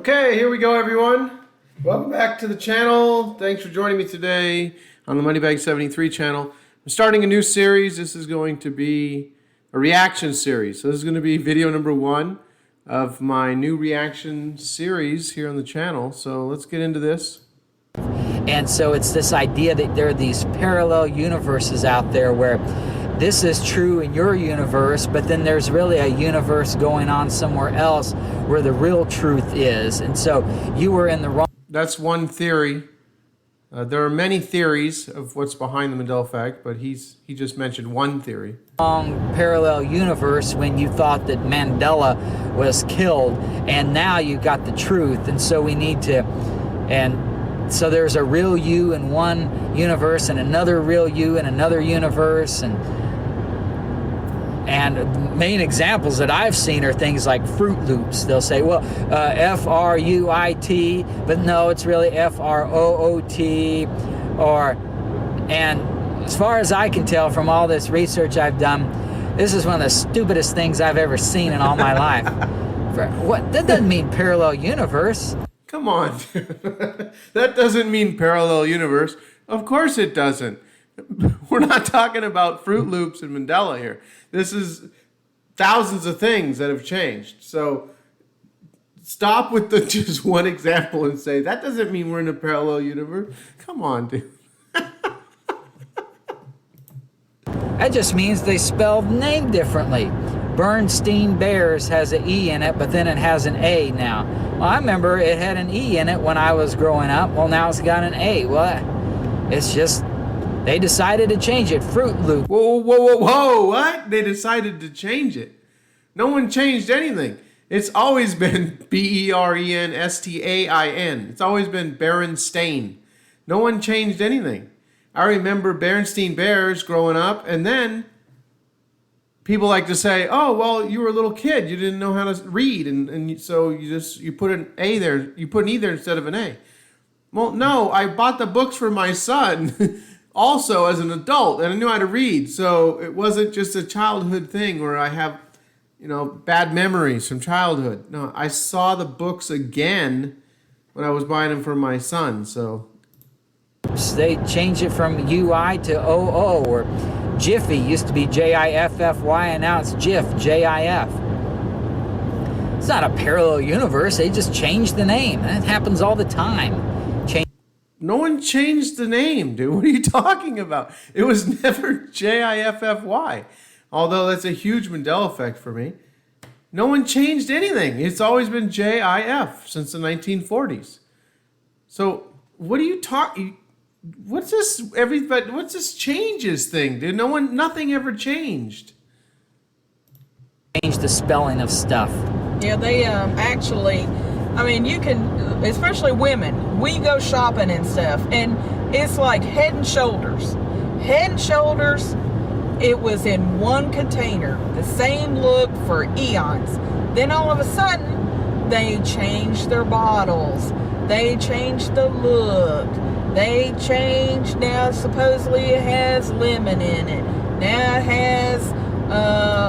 Okay, here we go, everyone. Welcome back to the channel. Thanks for joining me today on the Moneybag 73 channel. I'm starting a new series. This is going to be a reaction series. So this is going to be video number 1 of my new reaction series here on the channel. So let's get into this. And so it's this idea that there are these parallel universes out there where this is true in your universe, but then there's really a universe going on somewhere else where the real truth is. And so you were in the wrong... That's one theory. There are many theories of what's behind the Mandela effect, but he just mentioned one theory. Parallel universe when you thought that Mandela was killed, and now you got the truth. And so we need to... So there's a real you in one universe and another real you in another universe. And main examples that I've seen are things like Fruit Loops. They'll say, well, F-R-U-I-T, but no, it's really F-R-O-O-T. And as far as I can tell from all this research I've done, this is one of the stupidest things I've ever seen in all my life. What? That doesn't mean parallel universe. Come on. That doesn't mean parallel universe. Of course it doesn't. We're not talking about Fruit Loops and Mandela here. This is thousands of things that have changed. So stop with the just one example and say, that doesn't mean we're in a parallel universe. Come on, dude. That just means they spelled name differently. Bernstein Bears has an E in it, but then it has an A now. Well, I remember it had an E in it when I was growing up. Well, now it's got an A. Well, it's just, they decided to change it. Fruit Loop. Whoa, whoa, whoa, whoa, what? They decided to change it. No one changed anything. It's always been B-E-R-E-N-S-T-A-I-N. It's always been Berenstain. No one changed anything. I remember Bernstein Bears growing up, and then people like to say, oh, well, you were a little kid. You didn't know how to read, and so you put an A there. You put an E there instead of an A. Well, no, I bought the books for my son also as an adult, and I knew how to read. So it wasn't just a childhood thing where I have, bad memories from childhood. No, I saw the books again when I was buying them for my son, so. They changed it from UI to OO, or Jiffy used to be J-I-F-F-Y, and now it's JIF, J-I-F. It's not a parallel universe. They just changed the name. That happens all the time. No one changed the name, dude. What are you talking about? It was never J-I-F-F-Y. Although that's a huge Mandela effect for me. No one changed anything. It's always been J-I-F since the 1940s. So what are you talking? What's this? What's this changes thing, dude? Nothing ever changed. Change the spelling of stuff. Yeah, they actually, you can, especially women, we go shopping and stuff, and it's like Head and Shoulders. Head and Shoulders, it was in one container, the same look for eons. Then all of a sudden, they changed their bottles. They changed the look. They changed, now supposedly it has lemon in it. Now it has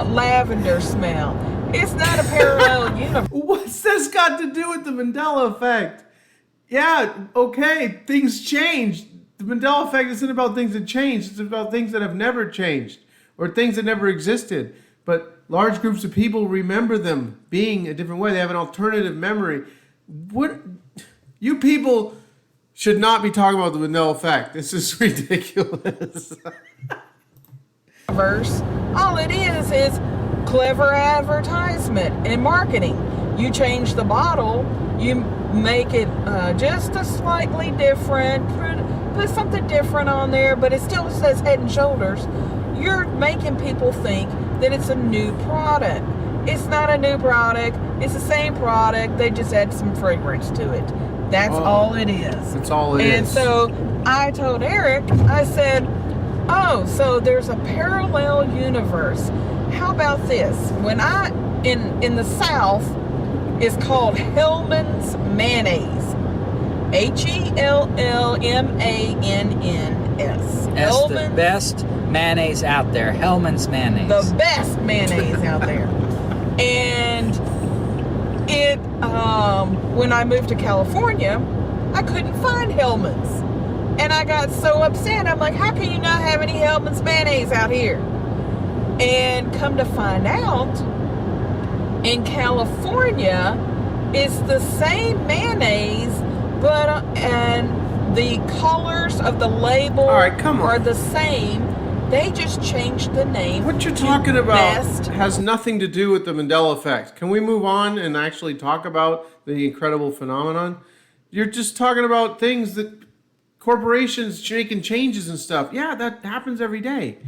lavender smell. It's not a parallel universe. What's this got to do with the Mandela effect? Yeah, okay, things changed. The Mandela effect isn't about things that changed. It's about things that have never changed or things that never existed. But large groups of people remember them being a different way. They have an alternative memory. What? You people should not be talking about the Mandela effect. This is ridiculous. All it is clever advertisement and marketing. You change the bottle, you make it just a slightly different, put something different on there, but it still says Head and Shoulders. You're making people think that it's a new product. It's not a new product. It's the same product. They just add some fragrance to it. That's all it is. That's all it is. And so I told Eric, I said, oh, so there's a parallel universe. How about this? When in the South, it's called Hellman's Mayonnaise. Hellman's. That's the best mayonnaise out there. Hellman's Mayonnaise. The best mayonnaise out there. And when I moved to California, I couldn't find Hellman's. And I got so upset. I'm like, how can you not have any Hellman's mayonnaise out here? And come to find out, in California, it's the same mayonnaise, but and the colors of the label All right, come on. are the same. They just changed the name. What you're talking about Best. has nothing to do with the Mandela effect. Can we move on and actually talk about the incredible phenomenon? You're just talking about things that corporations making changes and stuff. Yeah, that happens every day.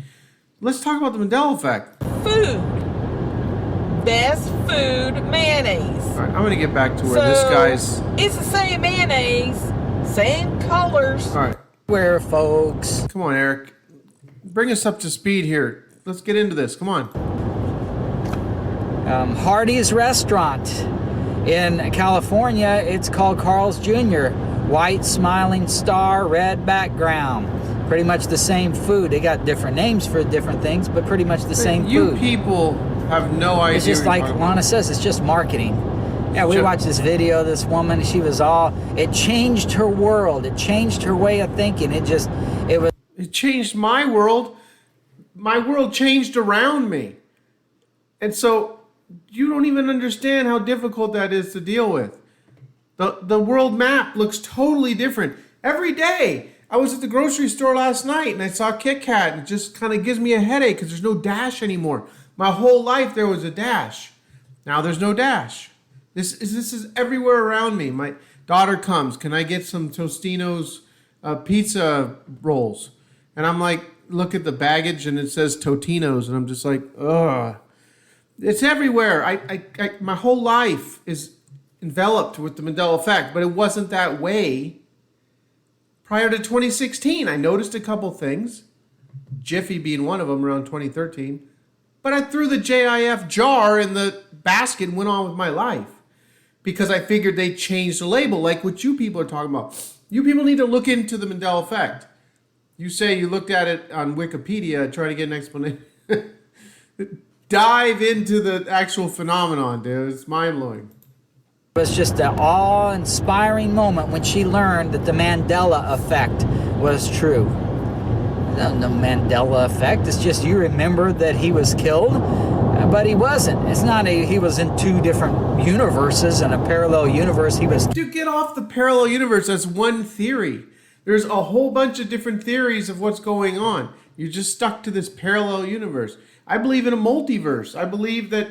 Let's talk about the Mandela effect. Food. Best food mayonnaise. All right, I'm going to get back to where this guy's... It's the same mayonnaise, same colors. All right, Where, folks? come on, Eric. Bring us up to speed here. Let's get into this. Come on. Hardee's restaurant in California. It's called Carl's Jr. White smiling star, red background. Pretty much the same food. They got different names for different things, but pretty much the same You food. people have no idea. It's just what you're like talking about. Lana says, it's just marketing. Yeah, we Just- watched this video of this woman. She was it changed her world. It changed her way of thinking. It was. It changed my world. My world changed around me. And so you don't even understand how difficult that is to deal with. The world map looks totally different. Every day, I was at the grocery store last night and I saw Kit Kat and it just kind of gives me a headache because there's no dash anymore. My whole life there was a dash. Now there's no dash. This is everywhere around me. My daughter comes, can I get some Tostino's pizza rolls? And I'm like, look at the baggage and it says Totino's and I'm just like, ugh. It's everywhere. I my whole life is enveloped with the Mandela effect, but it wasn't that way prior to 2016. I noticed a couple things, Jiffy being one of them around 2013, but I threw the JIF jar in the basket and went on with my life because I figured they changed the label like what you people are talking about. You people need to look into the Mandela effect. You say you looked at it on Wikipedia trying to get an explanation. Dive into the actual phenomenon, dude. It's mind-blowing. It was just an awe-inspiring moment when she learned that the Mandela effect was true. No Mandela effect. It's just you remember that he was killed, but he wasn't. It's not he was in two different universes, in a parallel universe. He was. Dude, get off the parallel universe. That's one theory. There's a whole bunch of different theories of what's going on. You're just stuck to this parallel universe. I believe in a multiverse. I believe that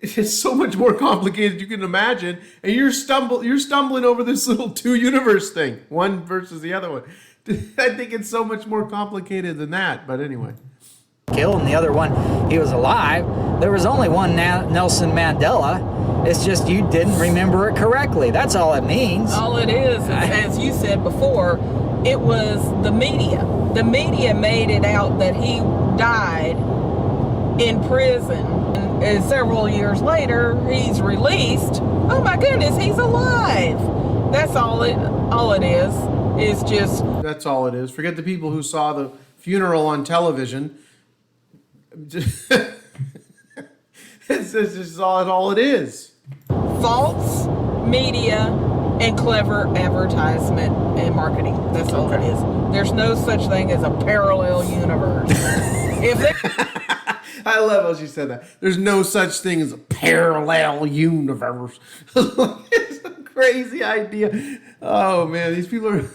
it's so much more complicated you can imagine, and you're stumbling over this little two universe thing, one versus the other one. I think it's so much more complicated than that. But anyway, killed, and the other one, he was alive. There was only one Nelson Mandela. It's just you didn't remember it correctly. That's all it means. All it is, as you said before, it was the media. The media made it out that he died in prison. And several years later, he's released. Oh my goodness, he's alive. That's all it is. It's just... that's all it is. Forget the people who saw the funeral on television. It's just all it is. false media and clever advertisement and marketing. That's all it is. There's no such thing as a parallel universe. If they... I love how she said that. There's no such thing as a parallel universe. It's a crazy idea. Oh, man, these people are...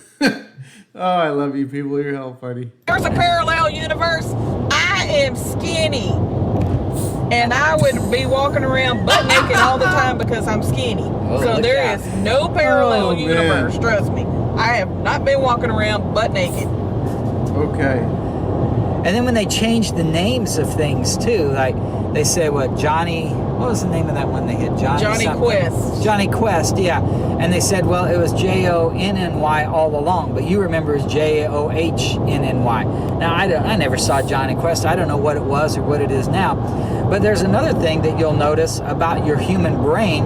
Oh, I love you people. You're hell funny. There's a parallel universe. I am skinny. And I would be walking around butt naked all the time because I'm skinny. So look there out. is no parallel Oh, universe, man. trust me. I have not been walking around butt naked. Okay. And then when they changed the names of things too, like they said, what was the name of that one they hit? Johnny something. Quest. Johnny Quest, yeah. And they said, well, it was Jonny all along, but you remember it's Johnnny. Now, I never saw Johnny Quest. I don't know what it was or what it is now. But there's another thing that you'll notice about your human brain,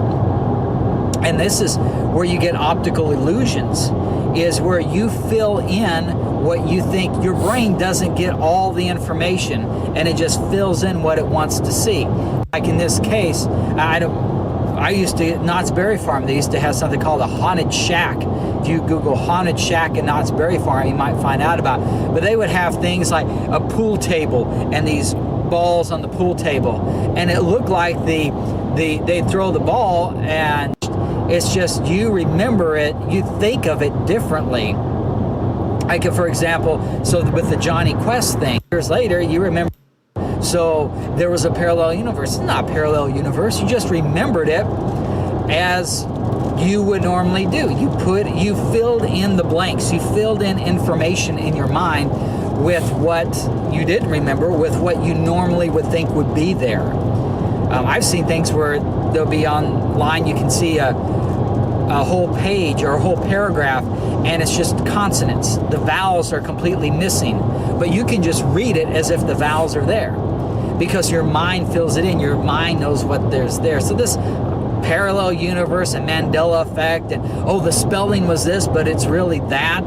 and this is where you get optical illusions, is where you fill in what you think. Your brain doesn't get all the information, and it just fills in what it wants to see. Like in this case, I I used to, Knott's Berry Farm, they used to have something called a haunted shack. If you Google haunted shack in Knott's Berry Farm, you might find out about it. But they would have things like a pool table and these balls on the pool table. And it looked like they'd throw the ball, and it's just, you remember it, you think of it differently. Like, for example, so with the Johnny Quest thing, years later, you remember. So there was a parallel universe. It's not a parallel universe. You just remembered it as you would normally do. You filled in the blanks. You filled in information in your mind with what you didn't remember, with what you normally would think would be there. I've seen things where they'll be online, you can see a whole page or a whole paragraph, and it's just consonants. The vowels are completely missing, but you can just read it as if the vowels are there, because your mind fills it in. Your mind knows what there's there. So this parallel universe and Mandela effect, and the spelling was this, but it's really that.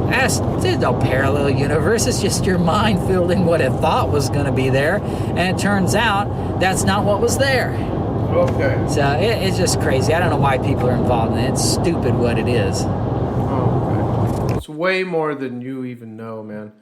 There's no parallel universe. It's just your mind filled in what it thought was going to be there, and it turns out that's not what was there. Okay. So it's just crazy. I don't know why people are involved in it. It's stupid what it is. Oh, okay. It's way more than you even know, man.